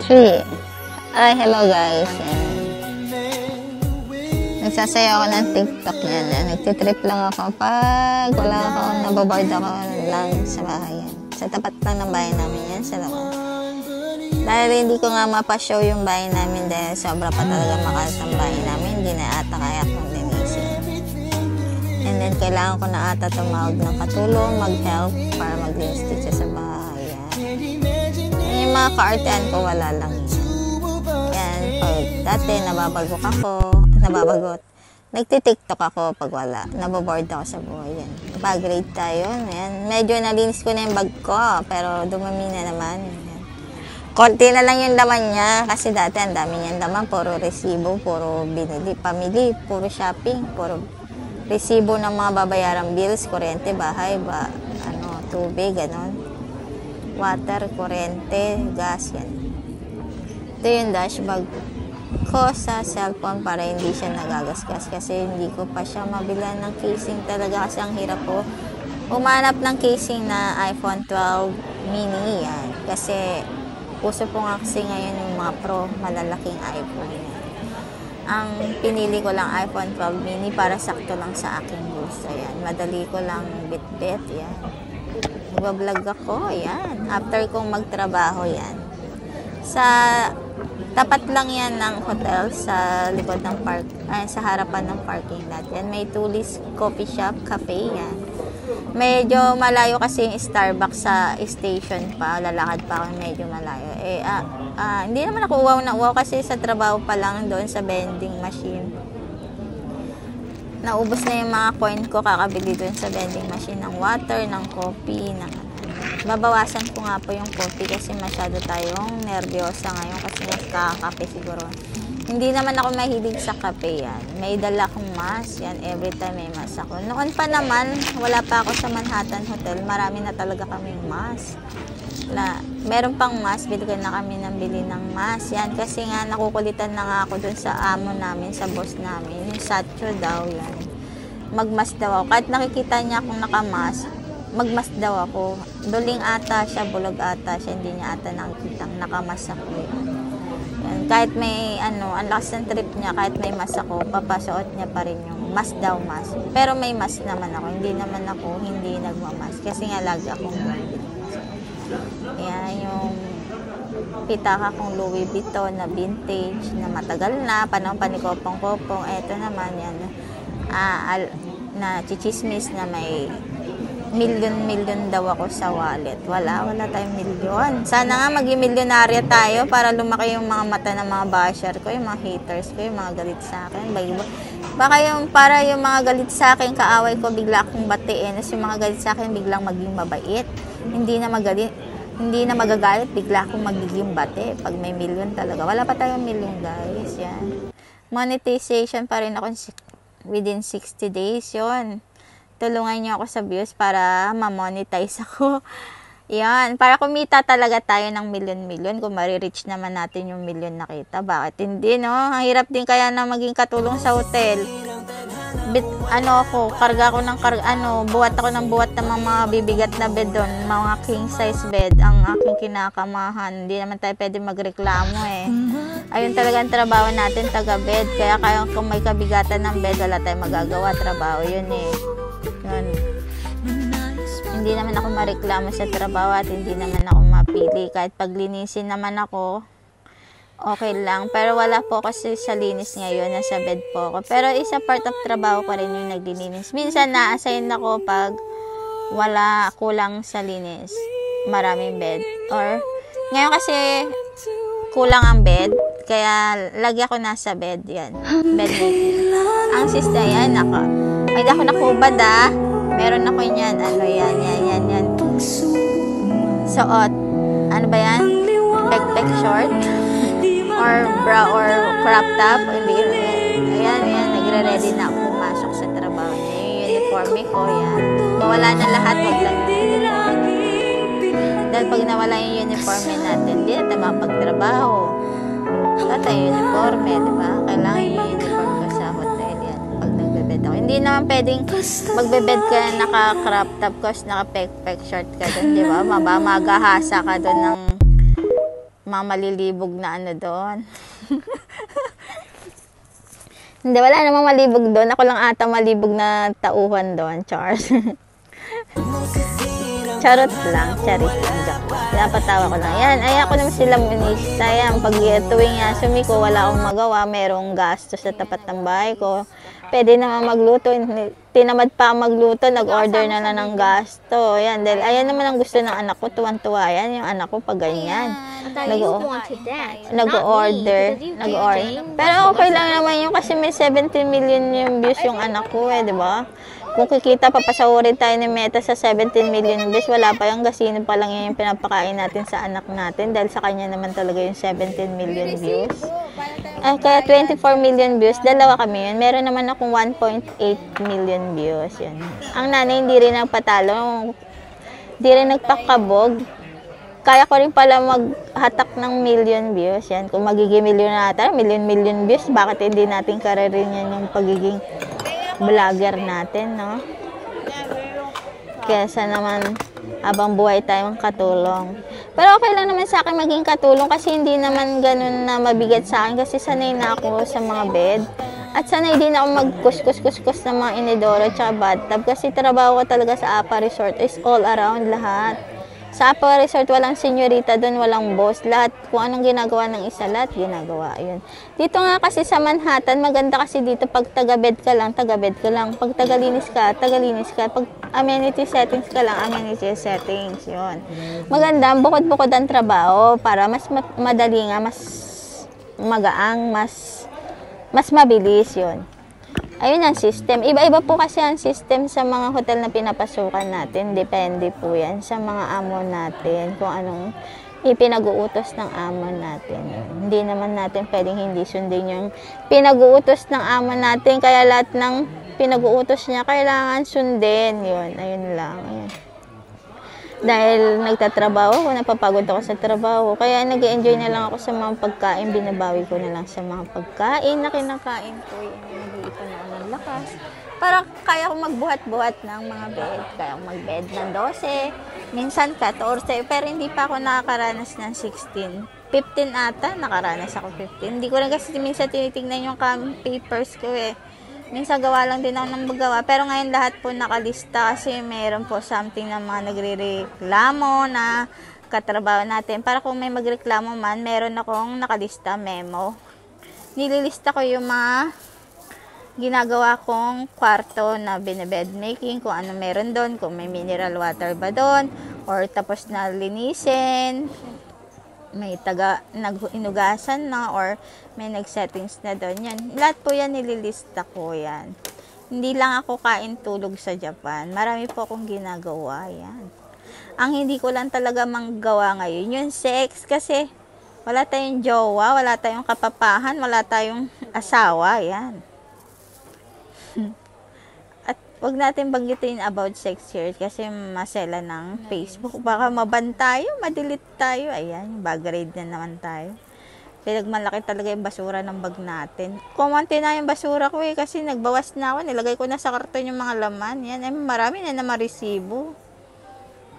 3. Ay, hello guys. Nagsasayaw ako ng TikTok yan. Nagtitrip lang ako pag wala ako, nababoard ako lang sa bahay yan. Sa tapat lang ng bahay namin yan, sa labas. Dahil hindi ko nga mapashow yung bahay namin dahil sobra pa talaga makalat ang bahay namin. Hindi na ata kaya akong linisin. And then, kailangan ko na ata tumawag ng katulong, mag-help para maglinis dito sa bahay. Yan. Yung mga kaartean ko, wala lang yan. Yan, pag dati nababagot. Nagtitiktok ako pag wala. Nababoard ako sa buhay. Yan. Bag-grade tayo. Yan. Medyo nalinis ko na yung bag ko, pero dumami na naman. Yan. Konti na lang yung laman niya kasi dati ang dami niyang laman. Puro resibo, puro binili, pamili, puro shopping, puro resibo ng mga babayarang bills, kuryente, bahay, tubig, ganon. Water, kuryente, gas, yan. Ito yung dashbag ko sa cellphone para hindi siya nagagasgas kasi hindi ko pa siya mabilan ng casing talaga kasi ang hirap po umanap ng casing na iPhone 12 mini yan kasi uso po nga kasi ngayon yung mga pro malalaking iPhone yan. Ang pinili ko lang iPhone 12 mini para sakto lang sa aking gusto yan, madali ko lang bit-bit yan, magbablog ako yan after kong magtrabaho yan sa tapat lang yan ng hotel sa likod ng park, sa harapan ng parking lot. Yan, may Tulis Coffee Shop, cafe yan. Medyo malayo kasi yung Starbucks sa station pa. Lalakad pa ako, medyo malayo. Hindi naman ako uwaw na uwaw kasi sa trabaho pa lang doon sa vending machine. Naubos na yung mga coin ko kakabili doon sa vending machine ng water, ng coffee, babawasan ko nga po yung coffee kasi masyado tayong nervyosa ngayon kasi nakakape siguro. Hindi naman ako mahilig sa kape yan. May dala akong mask yan. Every time may mask ako. Noon pa naman, wala pa ako sa Manhattan Hotel. Marami na talaga kaming mask. Meron pang mask. Bili ko na kami ng bili ng mask. Yan kasi nga nakukulitan na nga ako dun sa amo namin, sa boss namin. Yung Satcho daw yan. Magmask daw ako. Kahit nakikita niya akong nakamask, magmask daw ako. Duling ata siya, bulog ata siya, hindi niya ata nakikitang nakamas ako. Yan. Kahit may ang lakas ng trip niya, kahit may mask ako, papasuot niya pa rin yung mask daw mask. Pero may mask naman ako, hindi naman ako hindi nagmamask kasi nga lagi akong yan, yung pitaka kong Louis Vuitton na vintage, na matagal na, panahon pa ni Kopong-Kopong. Eto naman yan, na chichismis na may million daw ako sa wallet. Wala tayong milyon. Sana nga maging milyonarya tayo para lumaki yung mga mata ng mga basher ko, yung mga haters ko, yung mga galit sa akin. Baka para yung mga galit sa akin, kaaway ko, bigla akong batiin. Tapos yung mga galit sa akin, biglang maging mabait. Hindi na magagalit, bigla akong magiging bate. Pag may milyon talaga. Wala pa tayong milyon, guys. Yan. Monetization pa rin ako within 60 days. Yun. Tulungan niyo ako sa views para ma-monetize ako. Yan. Para kumita talaga tayo ng milyon-milyon. Kung marireach naman natin yung milyon na kita. Bakit hindi, no? Ang hirap din kaya na maging katulong sa hotel. Karga ako ng buhat ako ng buhat ng mga bibigat na bed doon. Mga king size bed ang aking kinakamahan. Hindi naman tayo pwede magreklamo eh. Ayun talaga ang trabaho natin, taga-bed. Kaya kung may kabigatan ng bed, wala tayong magagawa. Trabaho yun eh. Yun. Hindi naman ako mareklamo sa trabaho at hindi naman ako mapili. Kahit paglinisin naman ako, okay lang. Pero wala po kasi sa linis ngayon. Nasa bed po ako. Pero isa part of trabaho ko rin yung naglilinis. Minsan na-assign ako pag kulang sa linis. Maraming bed. Or, ngayon kasi kulang ang bed. Kaya lagi ako nasa bed. Yan. Bed making. Ang sister yan. Ay, ako nakubad Meron ako yan. Yan. Suot. Ano ba yan? Pek short? Or bra or crop top. Ayan. Nagre-ready na ako pumasok sa trabaho niya. Yung uniforme ko, yan. Mawala na lahat. Wag lang uniform. Dahil pag nawala yung uniforme natin, hindi natin mapagtrabaho. Wala tayo uniforme, diba? Kailangan yung uniform ko sa hotel yan. Pag nagbebed ako. Hindi naman pwedeng magbebed ka naka-crop top kasi naka-pek short ka doon, diba? Magahasa ka doon ng mga malilibog na ano doon. Hindi, wala namang malibog doon. Ako lang ata malibog na tauhan doon, Charles. Charot lang, charit lang, joke lang. Pinapatawa ko lang. Yan, ay ako naman sila munista. Yan, pag tuwing sumiko, wala akong magawa. Merong gasto sa tapat ng bahay ko. Pwede naman magluto. Tinamad pa magluto, nag-order na lang ng gasto. Yan, dahil ayan naman ang gusto ng anak ko. Tuwan-tuwa yan, yung anak ko pag ganyan. Nag-order. Pero okay lang naman yun kasi may 17 million yung views yung anak ko di ba? Kung kikita, papasahurin tayo ni Meta sa 17 million views, wala pa yung gasino pa lang yung pinapakain natin sa anak natin dahil sa kanya naman talaga yung 17 million views. Kaya 24 million views, dalawa kami yun. Meron naman akong 1.8 million views. Yun. Ang nanay hindi rin nagpatalo, hindi rin nagpakabog. Kaya ko rin pala maghatak ng million views. Yan. Kung magiging million natin, million views, bakit hindi natin kararin yan yung pagiging vlogger natin, no? Kesa naman habang buhay tayong katulong. Pero okay lang naman sa akin maging katulong kasi hindi naman ganun na mabigat sa akin kasi sanay na ako sa mga bed. At sanay din ako magkuskus-kuskus ng mga inidoro at bathtub kasi trabaho ko talaga sa APA Resort is all around lahat. Sa APA Resort, walang senyorita doon, walang boss. Lahat, kung anong ginagawa ng isa, lahat ginagawa. Yun. Dito nga kasi sa Manhattan, maganda kasi dito, pag taga-bed ka lang, taga-bed ka lang. Pag tagalinis ka, tagalinis ka. Pag amenity settings ka lang, amenity settings. Yun. Maganda, bukod-bukod ang trabaho para mas madali nga, mas magaang, mas mabilis yun. Ayun ang system. Iba-iba po kasi ang system sa mga hotel na pinapasukan natin. Depende po yan sa mga amo natin. Kung anong ipinag-uutos ng amo natin. Hindi naman natin pwedeng hindi sundin yung pinag-uutos ng amo natin. Kaya lahat ng pinag-uutos niya kailangan sundin. Yun. Ayun lang. Ayun. Dahil nagtatrabaho ako, napapagod ako sa trabaho. Kaya nag-enjoy na lang ako sa mga pagkain. Binabawi ko na lang sa mga pagkain na kinakain ko. Nag-iipon na ako ng lakas. Para kaya ko magbuhat-buhat ng mga bed. Kaya ko mag-bed ng 12. Minsan 14. Pero hindi pa ako nakakaranas ng 16. 15 ata, nakaranas ako 15. Hindi ko rin kasi minsan tinitignan yung papers ko Minsan gawa lang din ako ng magawa. Pero ngayon lahat po nakalista kasi meron po something na mga nagre-reklamo na katrabaho natin. Para kung may magreklamo man, meron akong nakalista memo. Nililista ko yung mga ginagawa kong kwarto na binibed making, kung ano meron doon, kung may mineral water ba doon, or tapos na linisin, may nag-inugasan na or may nag-settings na doon. Yan. Lahat po yan nililista ko yan. Hindi lang ako kain tulog sa Japan. Marami po akong ginagawa yan. Ang hindi ko lang talaga manggawa ngayon, yung sex kasi wala tayong jowa, wala tayong kapapahan, wala tayong asawa. Yan. At wag natin banggitin about sex here kasi masela ng Facebook. Baka maban tayo, madelete tayo. Ayan, bag raid na naman tayo. Pinagmalaki talaga yung basura ng bag natin. Kumonti na yung basura ko kasi nagbawas na ako. Nilagay ko na sa karton yung mga laman. Yan, marami na resibo.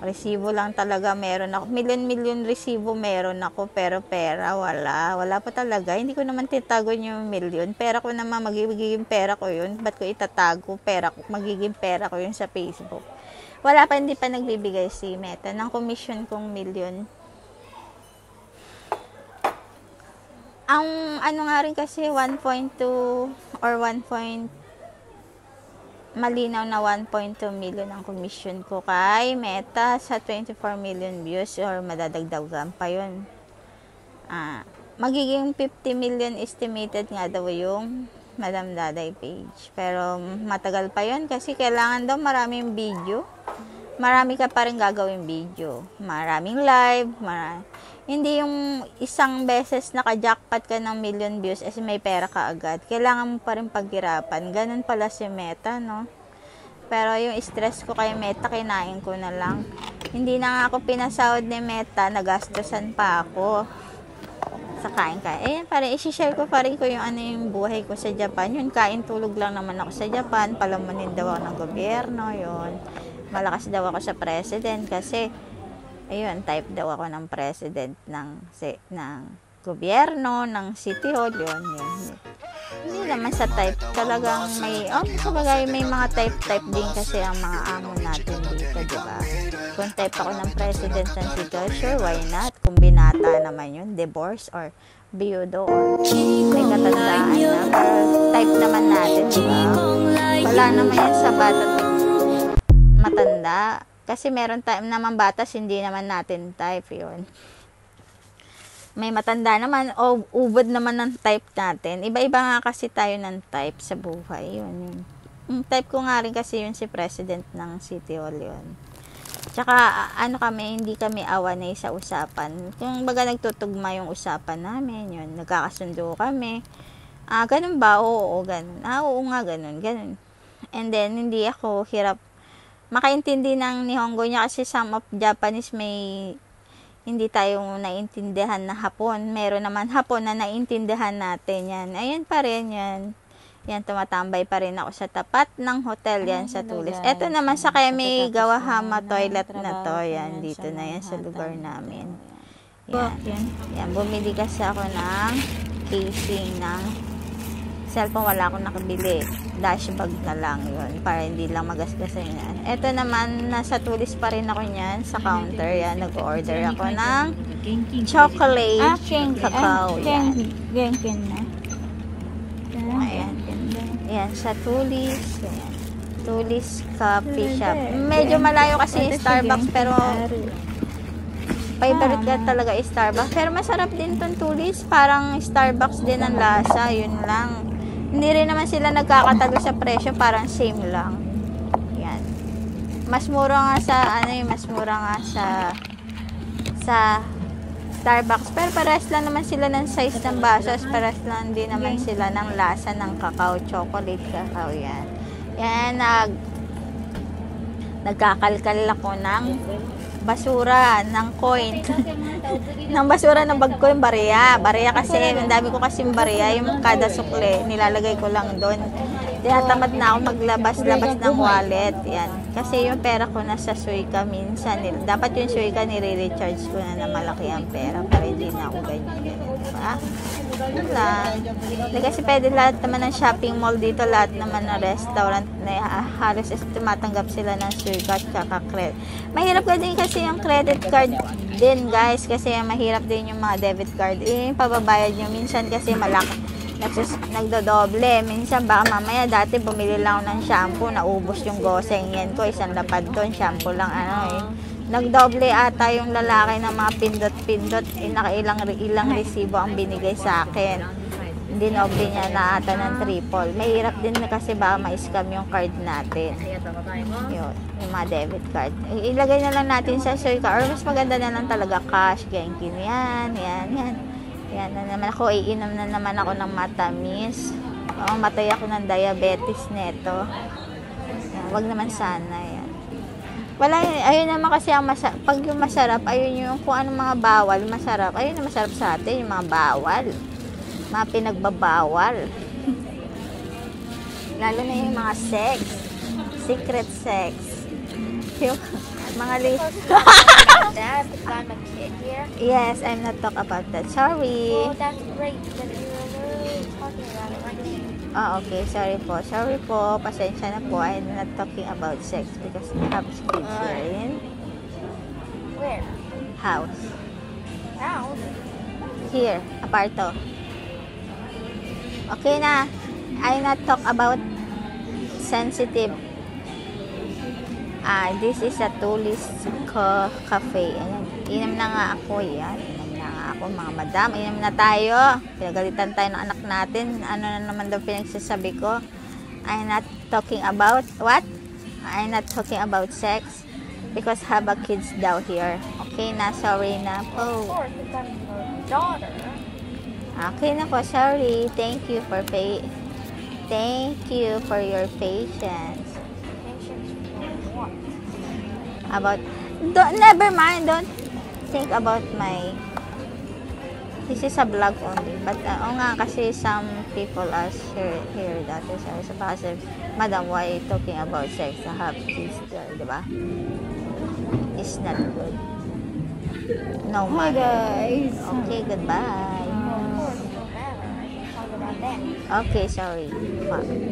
Resibo lang talaga meron ako. Million resibo meron ako, pero pera wala. Wala pa talaga. Hindi ko naman titago yung million. Pera ko naman, magiging pera ko yun. Ba't ko itatago? Pera ko, magiging pera ko yun sa Facebook. Wala pa, hindi pa nagbibigay si Meta ng commission kong million. Ang ano nga rin kasi 1.2 or 1. Malinaw na 1.2 million ang commission ko kay Meta sa 24 million views or madadagdagan pa yun. Magiging 50 million estimated nga daw yung Madam Daday page. Pero matagal pa yun kasi kailangan daw maraming video. Marami ka pa rin gagawin video. Maraming live. Hindi yung isang beses naka-jackpot ka ng million views kasi may pera ka agad. Kailangan mo pa rin paghirapan. Ganun pala si Meta, no? Pero yung stress ko kay Meta, kinain ko na lang. Hindi na nga ako pinasahod ni Meta, nagastosan pa ako sa kain-kain. Parang isi-share ko pa rin ko yung ano yung buhay ko sa Japan. Yun, kain-tulog lang naman ako sa Japan. Palamunin daw ako ng gobyerno, yun. Malakas daw ako sa president kasi Ayun, type daw ako ng president ng gobyerno, ng City Hall, yun. Hindi naman sa type, talagang sabagay may mga type din kasi ang mga amo natin dito, di ba? Kung type ako ng president ng City Hall, sure, why not? Kung binata naman yun, divorce or biyudo or may katandaan na, type naman natin, di ba? Wala naman yan sa bata matanda. Kasi meron naman batas, hindi naman natin type yun. May matanda naman, o ubod naman ng type natin. Iba-iba nga kasi tayo ng type sa buhay. Yun. Type ko nga rin kasi yun si president ng City Hall yun. Tsaka, hindi kami awanay sa usapan. Kung baga nagtutugma yung usapan namin, yun, nagkakasundo kami. Ganun ba? Oo, ganun. Oo nga, ganun. And then, hindi ako hirap makaintindi ng Nihongo niya kasi some of Japanese hindi tayo naintindihan na Hapon. Meron naman Hapon na naintindihan natin yan. Ayun pa rin yan. Yan, tumatambay pa rin ako sa tapat ng hotel yan sa Tulis. Eto naman sa Kemi Gawahama toilet na to. Yan, dito na yan sa lugar namin. Yan, bumili kasi ako ng casing ng cellphone. Wala akong nakabili. Dash bag na lang yun para hindi lang magasgasan yan. Ito naman, nasa Tulis pa rin ako yan sa counter. Yan, nag-order ako ng chocolate cacao. Yan. Ayan. Yan, sa Tulis. Yan. Tulis Coffee Shop. Medyo malayo kasi yung Starbucks pero favorite ka talaga yung Starbucks. Pero masarap din tong Tulis. Parang Starbucks din ang lasa. Yun lang. Hindi rin naman sila nagkakatalo sa presyo, parang same lang. Yan. Mas mura nga sa Starbucks. Pero parehas lang naman sila ng size ng baso. Parehas lang din naman sila ng lasa ng cacao, chocolate cacao yan. Yan, nagkakalkal ako ng basura, ng coin. Ng basura ng bag ko yung bariya. Bariya kasi, ang dami ko kasi yung bariya. Yung kada sukle, nilalagay ko lang doon. Tinatamad na ako maglabas-labas ng wallet. Yan. Kasi yung pera ko nasa Suica minsan. Dapat yung Suica nire-recharge ko na malaki ang pera para hindi na ako ganyan. Diba? Yun lang. Kasi pwede lahat naman ng shopping mall dito, lahat naman ng restaurant na halos tumatanggap sila ng Suica at saka credit. Mahirap ka din kasi yung credit card din, guys, kasi mahirap din yung mga debit card. Yung pababayad nyo minsan kasi malaki. Nagdodoble. Minsan baka mamaya dati bumili lang ako ng shampoo, naubos yung goseng yan ko, isang lapad doon, shampoo lang Nagdoble ata yung lalaki ng mga pindot-pindot, nakailang resibo ang binigay sa akin. Dinoble niya na ata ng triple. Mahirap din kasi baka ma-scam yung card natin. Yun, yung mga debit card. Ilagay na lang natin sa Suica or mas maganda na lang talaga cash, Genkin. Yan. Yan na naman ako, iinom na naman ako ng matamis. Matay ako ng diabetes neto. Yan, wag naman sana yan. Wala yun, ayun naman kasi ang pag yung masarap, ayun yung kung anong mga bawal, masarap. Ayun yung masarap sa atin, yung mga bawal. Mga pinagbabawal. Lalo na yung mga sex. Secret sex. Yung mga Dad, if I'm a kid here. Yes, I'm not talking about that. Sorry. Oh, that's great. But you're literally talking about it right now. Okay. Sorry po. Pasensya na po. I'm not talking about sex because we have kids here in Where? house. House? Here, aparto. Okay na. I not talk about sensitive. This is a Tulis Cafe. Ayan. Inom na nga ako. Yan. Inom na nga ako, mga madam. Inom na tayo. Pinagalitan tayo ng anak natin. Ano na naman daw pinagsasabi ko? I'm not talking about what? I'm not talking about sex because have a kids down here. Okay na, sorry na po. Of course, if I'm your daughter. Okay na po, sorry. Thank you for your patience. Never mind, don't think about this is a vlog only, but nga kasi some people are here that is also kasi madam, why talking about sex, have kids, diba? It's not good. No, Hi mother. guys. Okay, goodbye. Of course, it don't matter. I can talk about that. Okay, sorry. Bye.